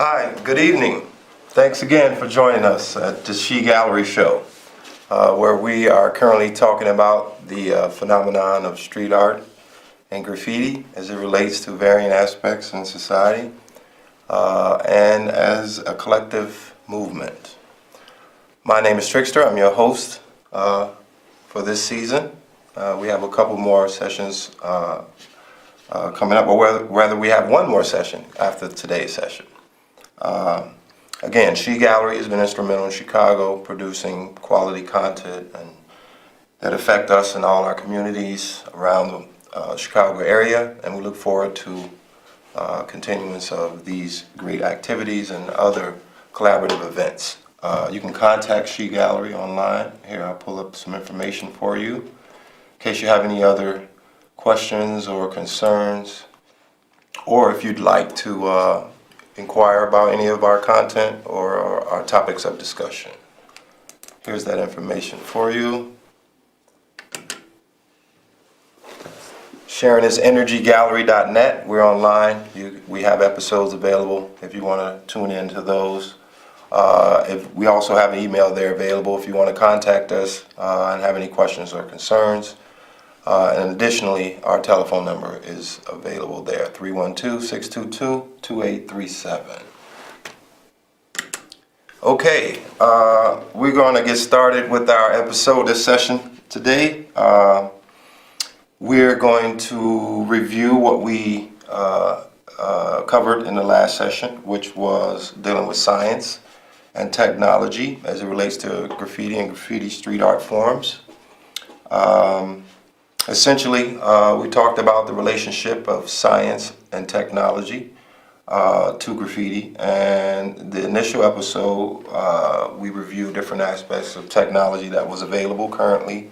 Hi, good evening. Thanks again for joining us at the S.H.E Gallery Show, where we are currently talking about the phenomenon of street art and graffiti as it relates to varying aspects in society and as a collective movement. My name is Trickster. I'm your host for this season. We have a couple more sessions coming up, or rather we have one more session after today's session. Again, S.H.E Gallery has been instrumental in Chicago producing quality content and that affect us in all our communities around the Chicago area, and we look forward to continuance of these great activities and other collaborative events. You can contact S.H.E Gallery online. Here, I'll pull up some information for you in case you have any other questions or concerns, or if you'd like to inquire about any of our content or our topics of discussion. Here's that information for you. Sharing is energygallery.net. We're online. We have episodes available if you want to tune in to those. We also have an email there available if you want to contact us and have any questions or concerns. And additionally, our telephone number is available there, 312-622-2837. Okay, we're going to get started with our episode this session today. We're going to review what we covered in the last session, which was dealing with science and technology as it relates to graffiti and graffiti street art forms. Essentially, we talked about the relationship of science and technology to graffiti, and the initial episode we reviewed different aspects of technology that was available currently,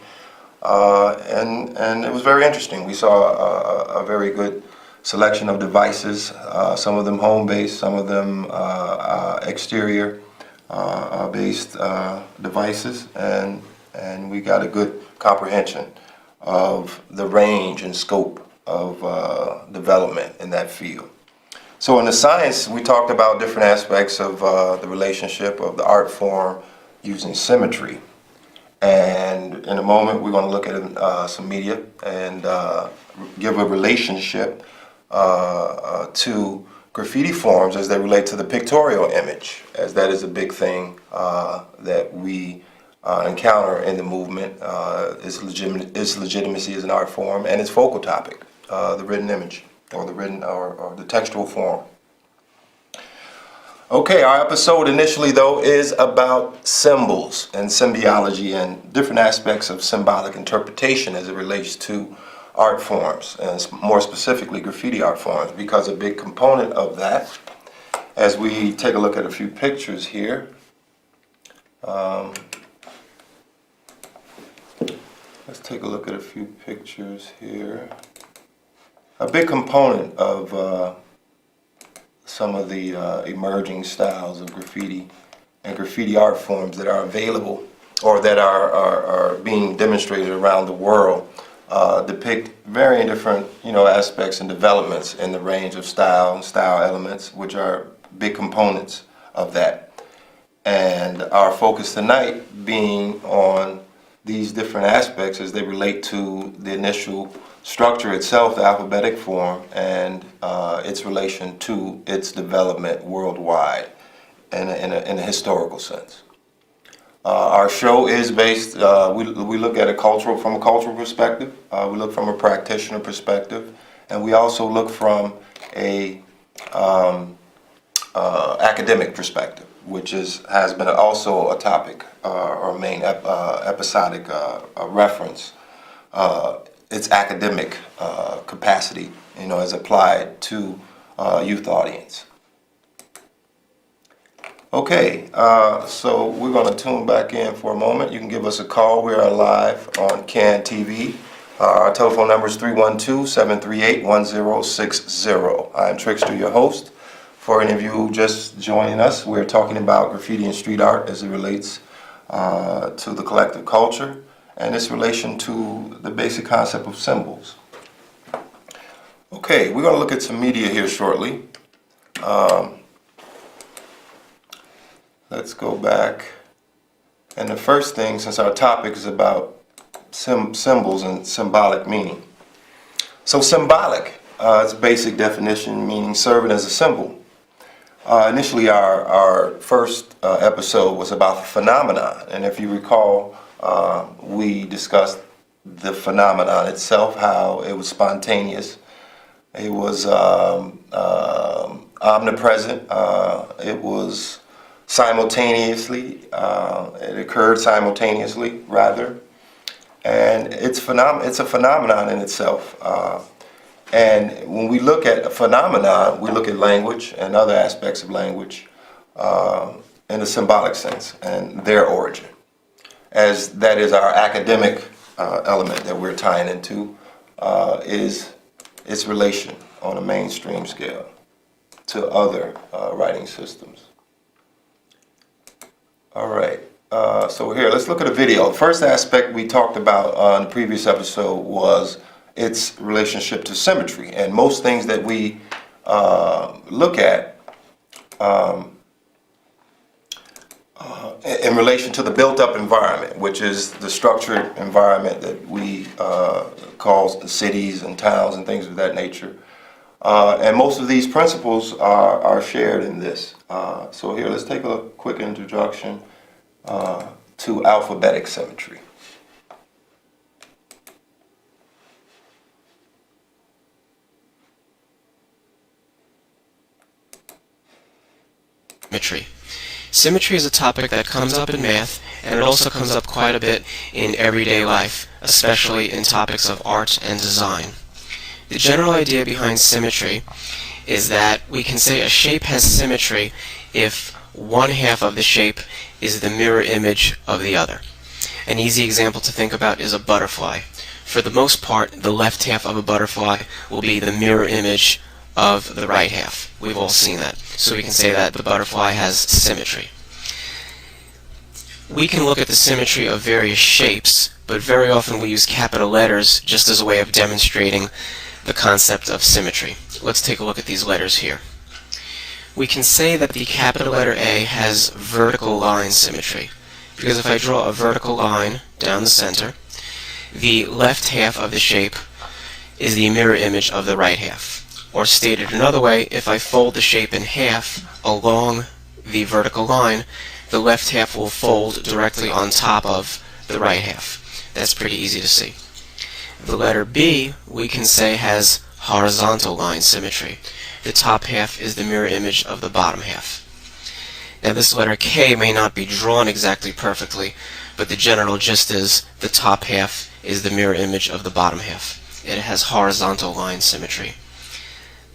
and it was very interesting. We saw a very good selection of devices, some of them home-based, some of them exterior-based devices, and we got a good comprehension of the range and scope of development in that field. So in the science, we talked about different aspects of the relationship of the art form using symmetry. And in a moment, we're going to look at some media and give a relationship to graffiti forms as they relate to the pictorial image, as that is a big thing that we encounter in the movement, its legitimacy as an art form, and its focal topic, the written image, or the textual form. Okay, our episode initially, though, is about symbols and symbiology and different aspects of symbolic interpretation as it relates to art forms, and more specifically graffiti art forms, because a big component of that, as we take a look at a few pictures here, let's take a look at a few pictures here. A big component of some of the emerging styles of graffiti and graffiti art forms that are available or that are being demonstrated around the world depict varying different aspects and developments in the range of style and style elements, which are big components of that. And our focus tonight being on these different aspects as they relate to the initial structure itself, the alphabetic form, and its relation to its development worldwide in a historical sense. Our show is based, we look at from a cultural perspective, we look from a practitioner perspective, and we also look from a academic perspective, which has been also a topic or main episodic reference. Its academic capacity, as applied to youth audience. Okay, so we're going to tune back in for a moment. You can give us a call. We are live on CAN TV. Our telephone number is 312-738-1060. I'm Trickster, your host. For any of you just joining us, we're talking about graffiti and street art as it relates to the collective culture and its relation to the basic concept of symbols. Okay, we're going to look at some media here shortly. let's go back. And the first thing, since our topic is about symbols and symbolic meaning. So symbolic, its basic definition meaning serving as a symbol. Initially our first episode was about the phenomenon, and if you recall, we discussed the phenomenon itself, how it was spontaneous, it was omnipresent, it was simultaneously, it occurred simultaneously rather, and it's a phenomenon in itself. And when we look at a phenomenon, we look at language and other aspects of language in a symbolic sense and their origin, as that is our academic element that we're tying into, is its relation on a mainstream scale to other writing systems. All right, so here, let's look at a video. The first aspect we talked about on the previous episode was its relationship to symmetry, and most things that we look at in relation to the built-up environment, which is the structured environment that we call cities and towns and things of that nature. And most of these principles are shared in this. So here, let's take a quick introduction to alphabetic symmetry. Symmetry. Symmetry is a topic that comes up in math, and it also comes up quite a bit in everyday life, especially in topics of art and design. The general idea behind symmetry is that we can say a shape has symmetry if one half of the shape is the mirror image of the other. An easy example to think about is a butterfly. For the most part, the left half of a butterfly will be the mirror image of the right half. We've all seen that. So we can say that the butterfly has symmetry. We can look at the symmetry of various shapes, but very often we use capital letters just as a way of demonstrating the concept of symmetry. Let's take a look at these letters here. We can say that the capital letter A has vertical line symmetry, because if I draw a vertical line down the center, the left half of the shape is the mirror image of the right half. Or stated another way, if I fold the shape in half along the vertical line, the left half will fold directly on top of the right half. That's pretty easy to see. The letter B, we can say, has horizontal line symmetry. The top half is the mirror image of the bottom half. Now this letter K may not be drawn exactly perfectly, but the general gist is the top half is the mirror image of the bottom half. It has horizontal line symmetry.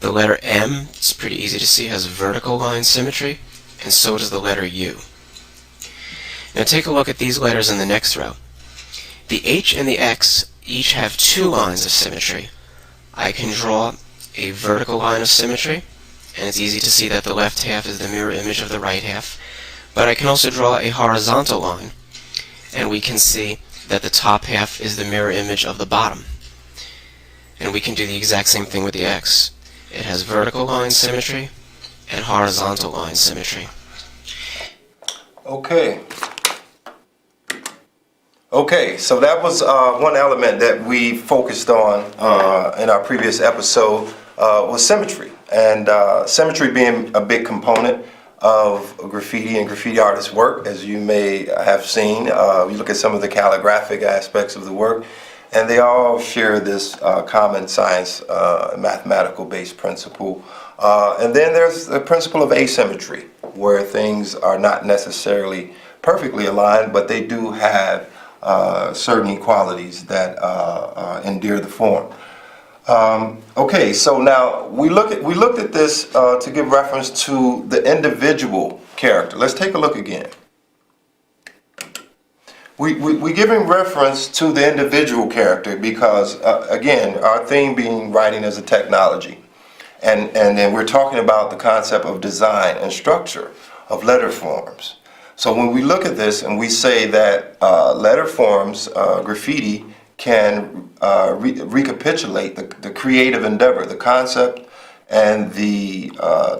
The letter M, it's pretty easy to see, has vertical line symmetry, and so does the letter U. Now take a look at these letters in the next row. The H and the X each have two lines of symmetry. I can draw a vertical line of symmetry, and it's easy to see that the left half is the mirror image of the right half, but I can also draw a horizontal line, and we can see that the top half is the mirror image of the bottom. And we can do the exact same thing with the X. It has vertical line symmetry and horizontal line symmetry. Okay, so that was one element that we focused on in our previous episode, was symmetry. And symmetry being a big component of graffiti and graffiti artists' work, as you may have seen. You look at some of the calligraphic aspects of the work, and they all share this common science, mathematical based principle. And then there's the principle of asymmetry, where things are not necessarily perfectly aligned, but they do have certain equalities that endear the form. Okay, so now we looked at this to give reference to the individual character. Let's take a look again. We're giving reference to the individual character because, again, our theme being writing as a technology. And then we're talking about the concept of design and structure of letter forms. So when we look at this and we say that letter forms, graffiti, can recapitulate the creative endeavor, the concept and the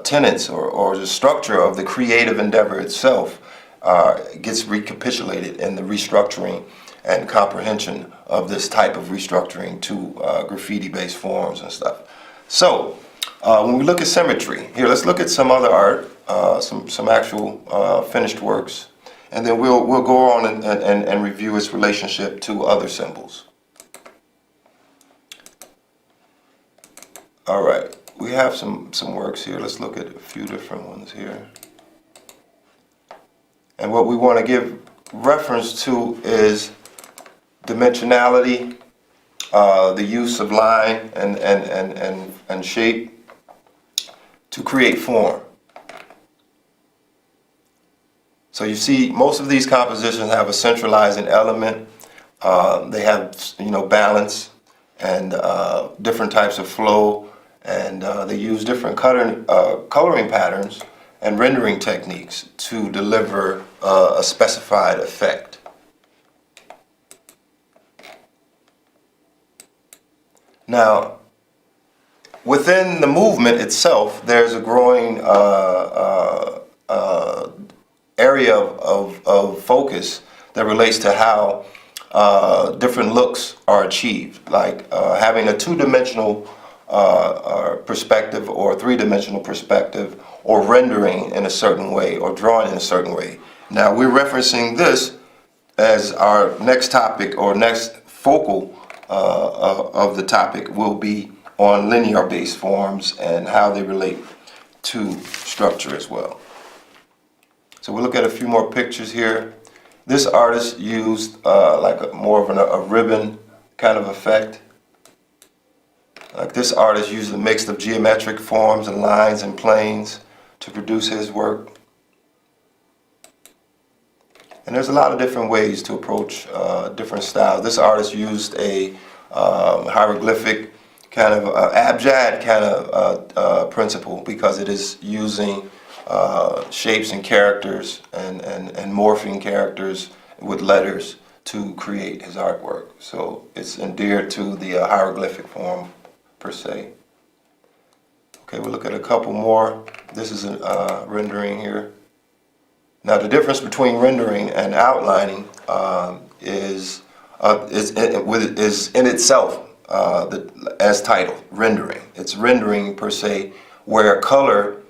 tenets or the structure of the creative endeavor itself, gets recapitulated in the restructuring and comprehension of this type of restructuring to graffiti-based forms and stuff. So when we look at symmetry, here let's look at some other art, some actual finished works, and then we'll go on and review its relationship to other symbols. All right, we have some works here. Let's look at a few different ones here. And what we want to give reference to is dimensionality, the use of line and shape to create form. So you see, most of these compositions have a centralizing element. They have, balance and different types of flow, and they use different coloring patterns and rendering techniques to deliver a specified effect. Now, within the movement itself, there's a growing area of focus that relates to how different looks are achieved, like having a two-dimensional perspective or three-dimensional perspective, or rendering in a certain way or drawing in a certain way. Now, we're referencing this as our next topic, or next focal of the topic will be on linear-based forms and how they relate to structure as well. So we'll look at a few more pictures here. This artist used more of a ribbon kind of effect. Like this artist used a mix of geometric forms and lines and planes to produce his work. And there's a lot of different ways to approach different styles. This artist used a hieroglyphic kind of abjad kind of principle, because it is using shapes and characters and morphing characters with letters to create his artwork. So it's endeared to the hieroglyphic form per se. Okay, we'll look at a couple more. This is a rendering here. Now, the difference between rendering and outlining is in itself as titled, rendering. It's rendering per se, where color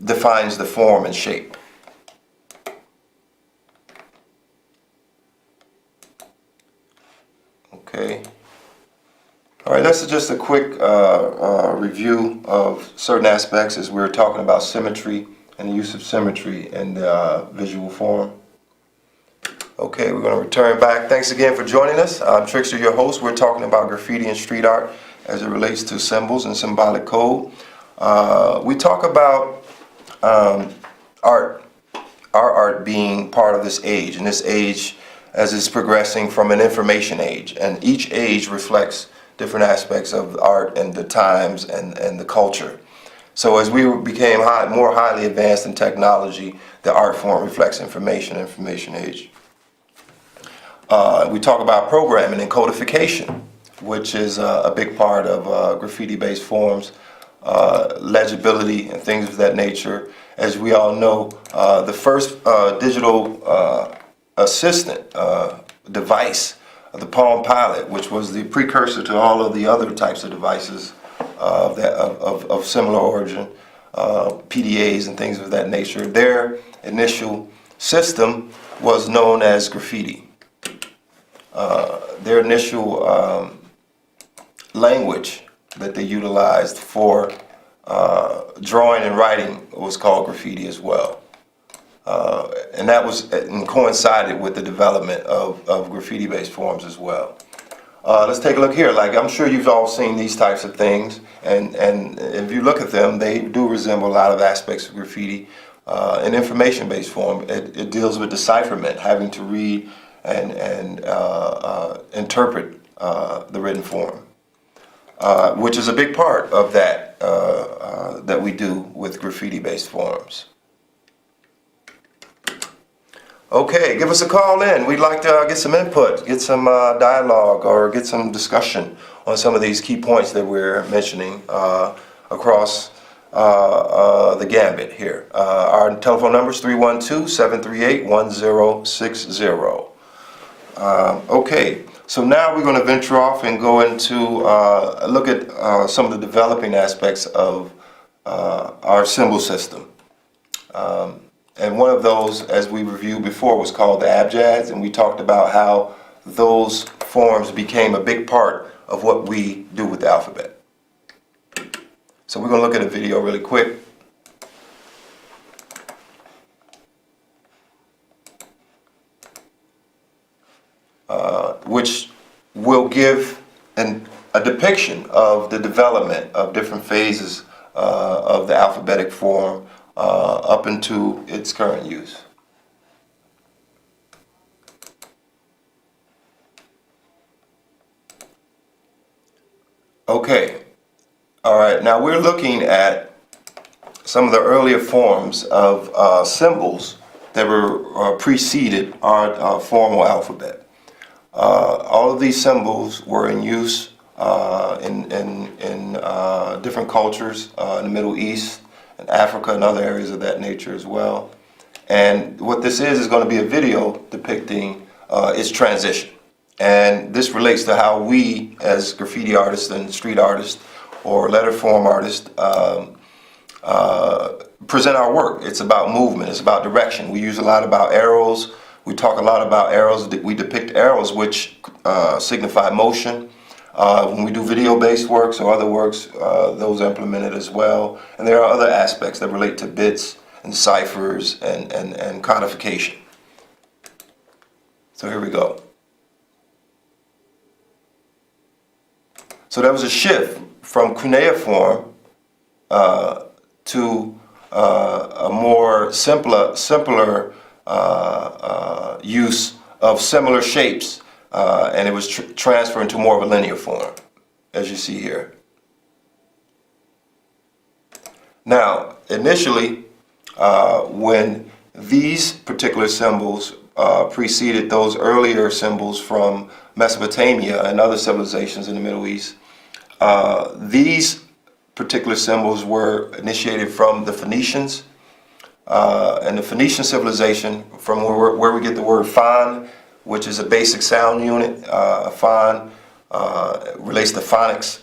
defines the form and shape. Okay. All right, this is just a quick review of certain aspects as we're talking about symmetry and the use of symmetry in visual form. Okay, we're going to return back. Thanks again for joining us. I'm Trickster, your host. We're talking about graffiti and street art as it relates to symbols and symbolic code. We talk about art, our art being part of this age, and this age as it's progressing from an information age, and each age reflects different aspects of art and the times and the culture. So as we became more highly advanced in technology, the art form reflects information age. We talk about programming and codification, which is a big part of graffiti-based forms, legibility and things of that nature. As we all know, the first digital assistant device, the Palm Pilot, which was the precursor to all of the other types of devices of similar origin, PDAs and things of that nature, their initial system was known as graffiti. Their initial language that they utilized for drawing and writing was called graffiti as well. And that was coincided with the development of graffiti-based forms as well. Let's take a look here. Like, I'm sure you've all seen these types of things, and if you look at them, they do resemble a lot of aspects of graffiti. In information-based form, it deals with decipherment, having to read and interpret the written form, which is a big part of that that we do with graffiti-based forms. Okay, give us a call in. We'd like to get some input, get some dialogue, or get some discussion on some of these key points that we're mentioning across the gambit here. Our telephone number is 312-738-1060. Okay, so now we're going to venture off and go into look at some of the developing aspects of our symbol system. And one of those, as we reviewed before, was called the abjads, and we talked about how those forms became a big part of what we do with the alphabet. So we're going to look at a video really quick. Which will give a depiction of the development of different phases of the alphabetic form up into its current use. Okay, all right, now we're looking at some of the earlier forms of symbols that were preceded our formal alphabet. All of these symbols were in use in different cultures in the Middle East and Africa and other areas of that nature as well. And what this is going to be a video depicting its transition. And this relates to how we, as graffiti artists and street artists or letter form artists, present our work. It's about movement. It's about direction. We use a lot about arrows. We talk a lot about arrows. We depict arrows which signify motion. When we do video-based works or other works, those are implemented as well. And there are other aspects that relate to bits and ciphers and codification. So here we go. So there was a shift from cuneiform to a more simpler use of similar shapes, and it was transferred into more of a linear form, as you see here. Now, initially, when these particular symbols preceded those earlier symbols from Mesopotamia and other civilizations in the Middle East, these particular symbols were initiated from the Phoenicians, and the Phoenician civilization, from where we get the word phon, which is a basic sound unit. Phon relates to phonics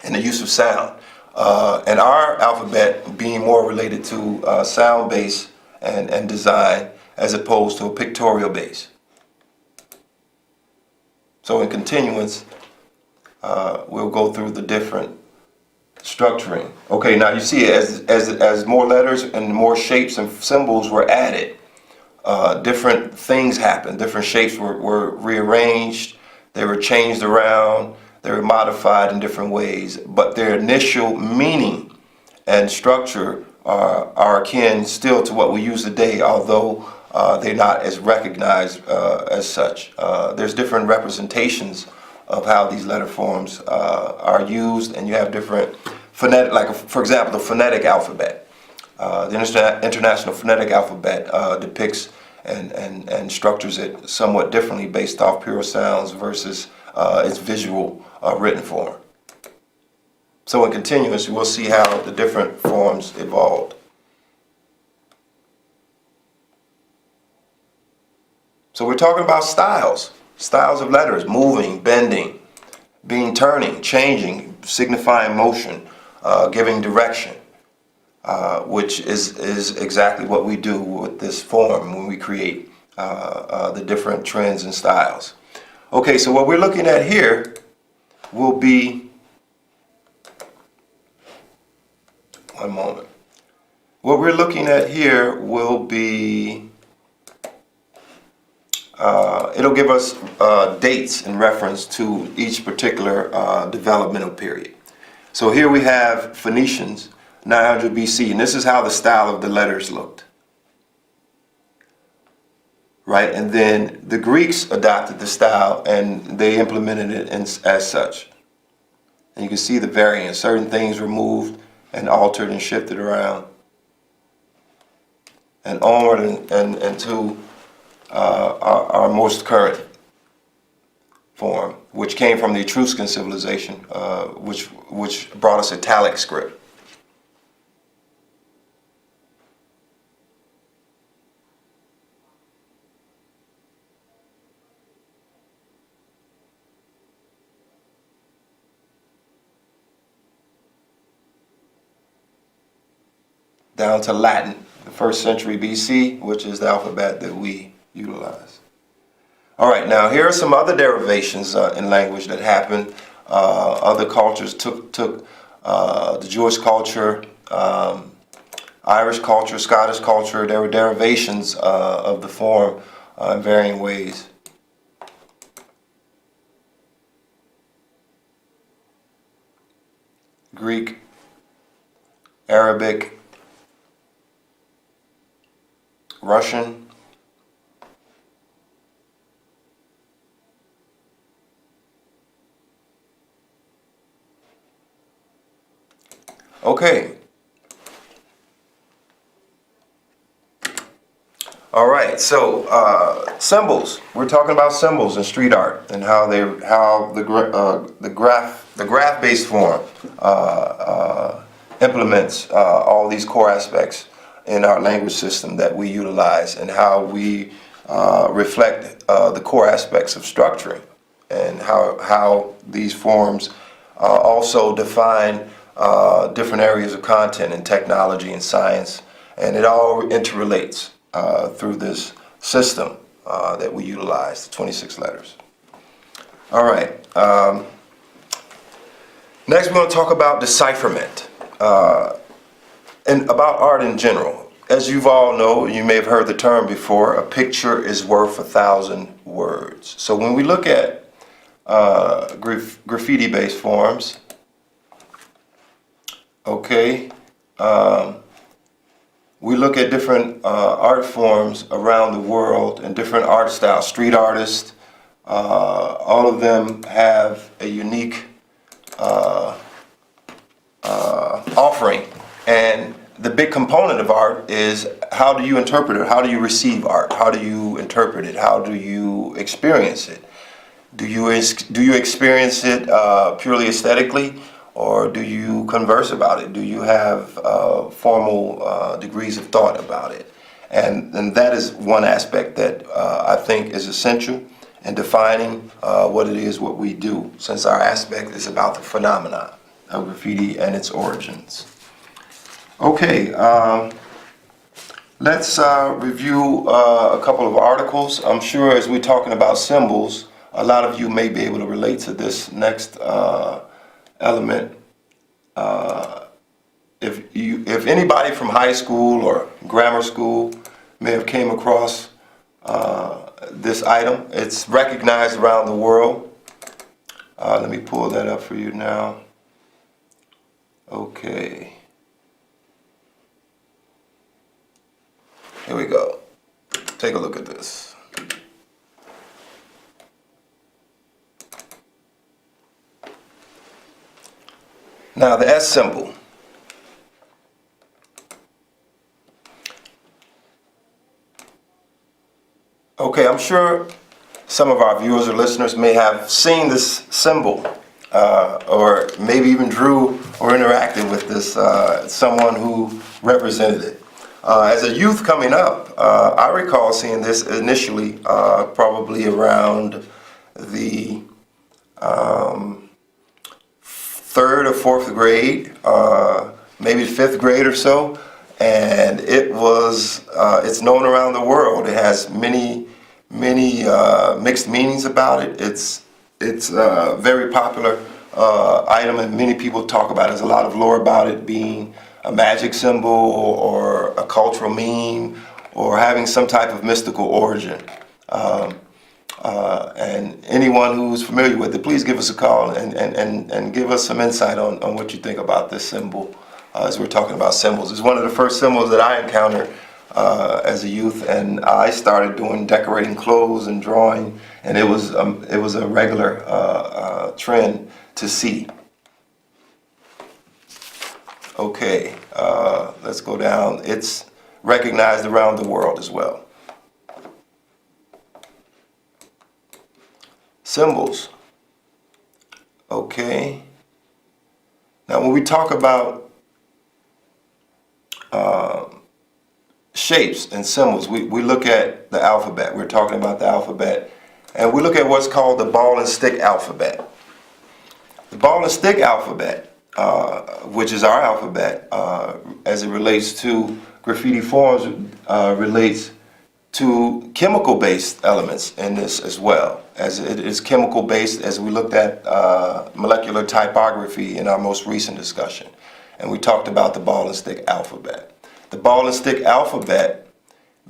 and the use of sound. And our alphabet being more related to sound base and design as opposed to a pictorial base. So in continuance, we'll go through the different structuring. Okay, now you see as more letters and more shapes and symbols were added, different things happened. Different shapes were rearranged, they were changed around, they were modified in different ways, but their initial meaning and structure are akin still to what we use today, although they're not as recognized as such. There's different representations of how these letter forms are used, and you have different phonetic, like for example, the phonetic alphabet. The International Phonetic Alphabet depicts and structures it somewhat differently based off pure sounds versus its visual written form. So in continuance, we'll see how the different forms evolved. So we're talking about styles of letters, moving, bending, turning, changing, signifying motion, giving direction, which is exactly what we do with this form when we create the different trends and styles. Okay, so what we're looking at here will be, one moment. What we're looking at here will be, it'll give us dates in reference to each particular developmental period. So here we have Phoenicians, 900 BC, and this is how the style of the letters looked. Right, and then the Greeks adopted the style and they implemented it as such. And you can see the variance. Certain things were moved and altered and shifted around. And onward and to our most current form, which came from the Etruscan civilization, which brought us italic script. down to Latin, the 1st century BC, which is the alphabet that we utilize. All right, now here are some other derivations in language that happened. Other cultures took the Jewish culture, Irish culture, Scottish culture. There were derivations of the form in varying ways. Greek, Arabic, Russian, okay. All right, so symbols. We're talking about symbols in street art and how the graph-based form implements all these core aspects in our language system that we utilize, and how we reflect the core aspects of structuring, and how these forms also define different areas of content in technology and science, and it all interrelates through this system that we utilize, the 26 letters. All right. Next, we're going to talk about decipherment and about art in general. As you all know, you may have heard the term before, a picture is worth 1,000 words. So when we look at graffiti-based forms, okay, we look at different art forms around the world and different art styles. Street artists, all of them have a unique offering, and the big component of art is how do you interpret it? How do you receive art? How do you interpret it? How do you experience it? Do you experience it purely aesthetically, or do you converse about it? Do you have formal degrees of thought about it? And that is one aspect that I think is essential in defining what it is, what we do, since our aspect is about the phenomenon of graffiti and its origins. Okay, let's review a couple of articles. I'm sure as we're talking about symbols, a lot of you may be able to relate to this next element. If anybody from high school or grammar school may have came across this item, it's recognized around the world. Let me pull that up for you now. Okay. Here we go. Take a look at this. Now the S symbol. Okay, I'm sure some of our viewers or listeners may have seen this symbol, or maybe even drew or interacted with this someone who represented it. As a youth coming up, I recall seeing this initially probably around the 3rd or 4th grade, maybe 5th grade or so, and it's known around the world. It has many mixed meanings about it. It's a very popular item, and many people talk about it. There's a lot of lore about it being a magic symbol or a cultural meme or having some type of mystical origin. And anyone who's familiar with it, please give us a call and give us some insight on what you think about this symbol as we're talking about symbols. It's one of the first symbols that I encountered as a youth, and I started doing decorating clothes and drawing, and it was a regular trend to see. Okay, let's go down. It's recognized around the world as well. Symbols. Okay. Now when we talk about shapes and symbols, we look at the alphabet. We're talking about the alphabet, and we look at what's called the ball and stick alphabet. The ball and stick alphabet which is our alphabet, as it relates to graffiti forms, relates to chemical-based elements in this as well, as it is chemical-based as we looked at molecular typography in our most recent discussion. And we talked about the ball and stick alphabet. The ball and stick alphabet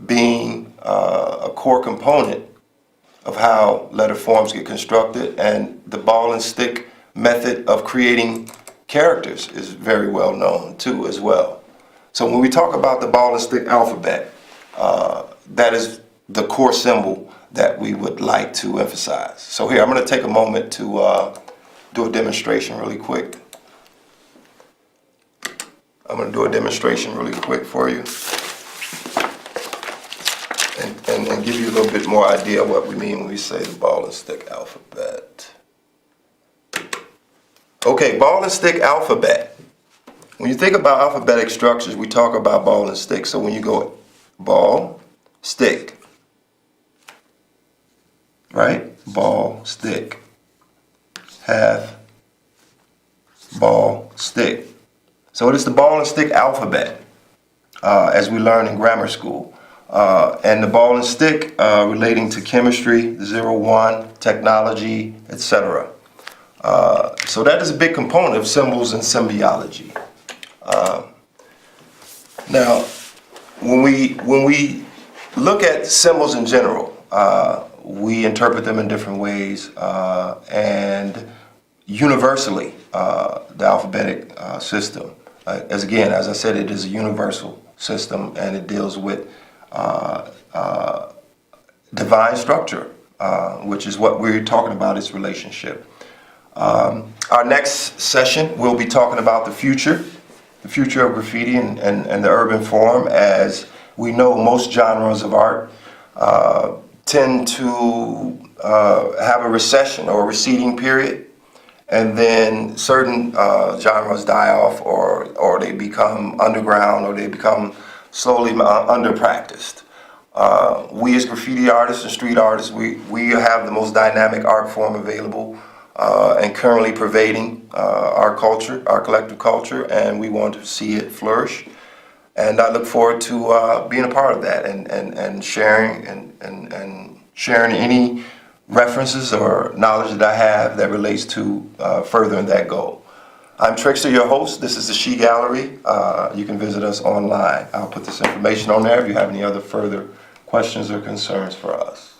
being a core component of how letter forms get constructed, and the ball and stick method of creating characters is very well known too as well. So when we talk about the ball and stick alphabet, that is the core symbol that we would like to emphasize. So here, I'm going to take a moment to do a demonstration really quick. I'm going to do a demonstration really quick for you and give you a little bit more idea of what we mean when we say the ball and stick alphabet. Okay, ball and stick alphabet. When you think about alphabetic structures, we talk about ball and stick. So when you go ball, stick, right? Ball, stick, half, ball, stick. So it is the ball and stick alphabet, as we learn in grammar school. And the ball and stick relating to chemistry, 0, 1, technology, etc. So that is a big component of symbols and symbiology. Now, when we look at symbols in general, we interpret them in different ways, and universally, the alphabetic system, as I said, it is a universal system, and it deals with divine structure, which is what we're talking about, its relationship. Our next session, we'll be talking about the future of graffiti and the urban form. As we know, most genres of art tend to have a recession or a receding period, and then certain genres die off, or they become underground, or they become slowly under-practiced. We as graffiti artists and street artists, we have the most dynamic art form available and currently pervading our culture, our collective culture, and we want to see it flourish. And I look forward to being a part of that and sharing and sharing any references or knowledge that I have that relates to furthering that goal. I'm Trickster, your host. This is the S.H.E Gallery. You can visit us online. I'll put this information on there if you have any other further questions or concerns for us.